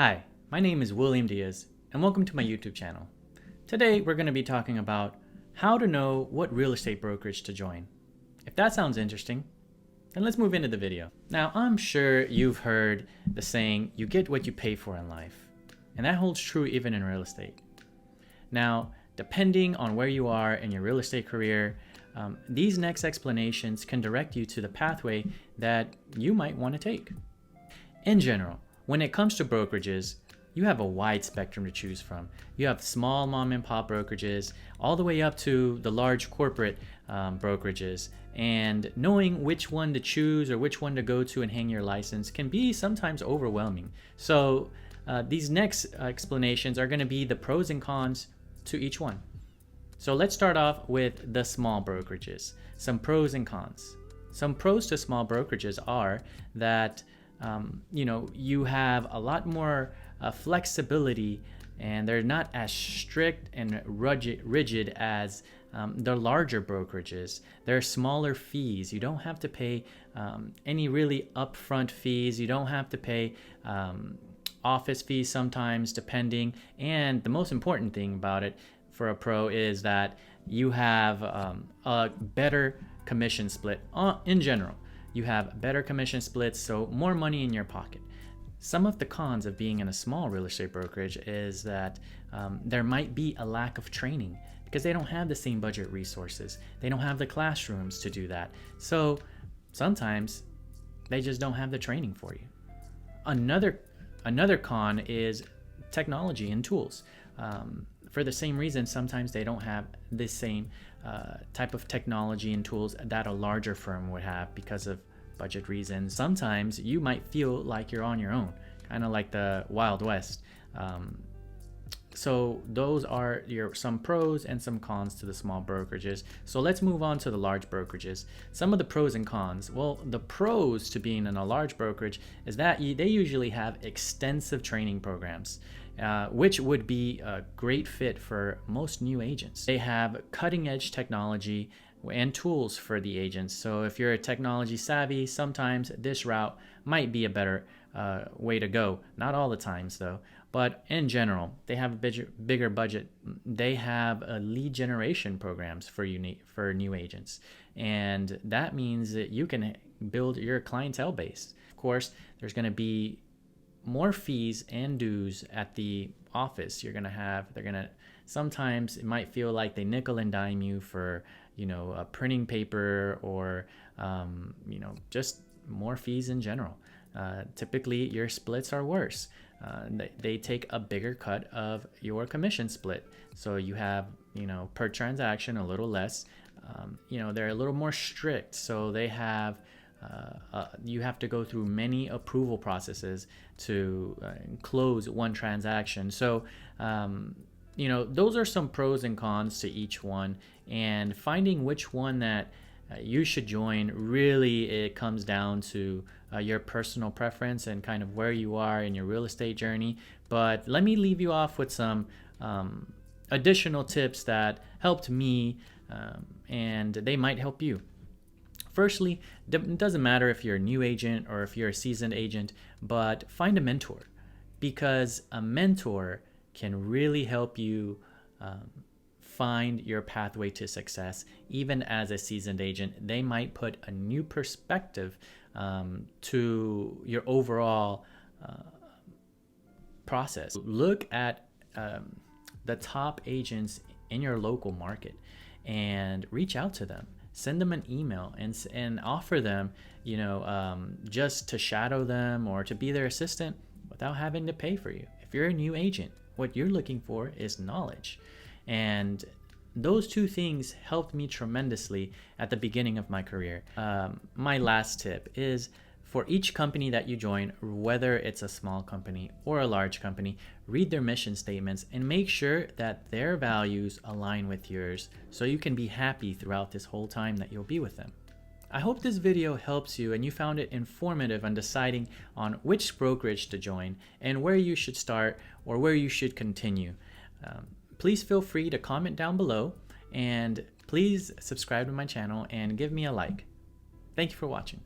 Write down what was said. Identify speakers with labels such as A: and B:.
A: Hi, my name is William Diaz, and welcome to my YouTube channel. Today we're going to be talking about how to know what real estate brokerage to join. If that sounds interesting, then let's move into the video. Now, I'm sure you've heard the saying, you get what you pay for in life, and that holds true even in real estate. Now, depending on where you are in your real estate career, these next explanations can direct you to the pathway that you might want to take. In general, when it comes to brokerages, you have a wide spectrum to choose from. You have small mom and pop brokerages all the way up to the large corporate brokerages, and knowing which one to choose or which one to go to and hang your license can be sometimes overwhelming. So these next explanations are going to be the pros and cons to each one. So let's start off with the small brokerages. Some pros and cons. Some pros to small brokerages are that you have a lot more flexibility, and they're not as strict and rigid as the larger brokerages. There are smaller fees. You don't have to pay any really upfront fees. You don't have to pay office fees sometimes, depending. And the most important thing about it for a pro is that you have a better commission split in general. You have better commission splits, so more money in your pocket. Some of the cons of being in a small real estate brokerage is that there might be a lack of training because they don't have the same budget resources. They don't have the classrooms to do that. So sometimes they just don't have the training for you. Another con is technology and tools. For the same reason, sometimes they don't have the same type of technology and tools that a larger firm would have because of budget reasons. Sometimes you might feel like you're on your own, kind of like the Wild West. So those are some pros and some cons to the small brokerages. So let's move on to the large brokerages. Some of the pros and cons. Well, the pros to being in a large brokerage is that they usually have extensive training programs, which would be a great fit for most new agents. They have cutting edge technology and tools for the agents. So if you're a technology savvy, sometimes this route might be a better way to go. Not all the times though, but in general, they have a bigger budget. They have lead generation programs for new agents. And that means that you can build your clientele base. Of course, there's going to be more fees and dues at the office. Sometimes it might feel like they nickel and dime you for, a printing paper or, just more fees in general. Typically your splits are worse. They take a bigger cut of your commission split. So you have, per transaction, a little less. They're a little more strict. So they have, you have to go through many approval processes to close one transaction. So, those are some pros and cons to each one, and finding which one that you should join, really it comes down to your personal preference and kind of where you are in your real estate journey. But let me leave you off with some additional tips that helped me, and they might help you. Firstly, it doesn't matter if you're a new agent or if you're a seasoned agent, but find a mentor, because a mentor can really help you find your pathway to success. Even as a seasoned agent, they might put a new perspective to your overall process. Look at the top agents in your local market and reach out to them. Send them an email and offer them, just to shadow them or to be their assistant without having to pay for you. If you're a new agent, what you're looking for is knowledge. And those two things helped me tremendously at the beginning of my career. My last tip is, for each company that you join, whether it's a small company or a large company, read their mission statements and make sure that their values align with yours so you can be happy throughout this whole time that you'll be with them. I hope this video helps you and you found it informative on deciding on which brokerage to join and where you should start or where you should continue. Please feel free to comment down below, and please subscribe to my channel and give me a like. Thank you for watching.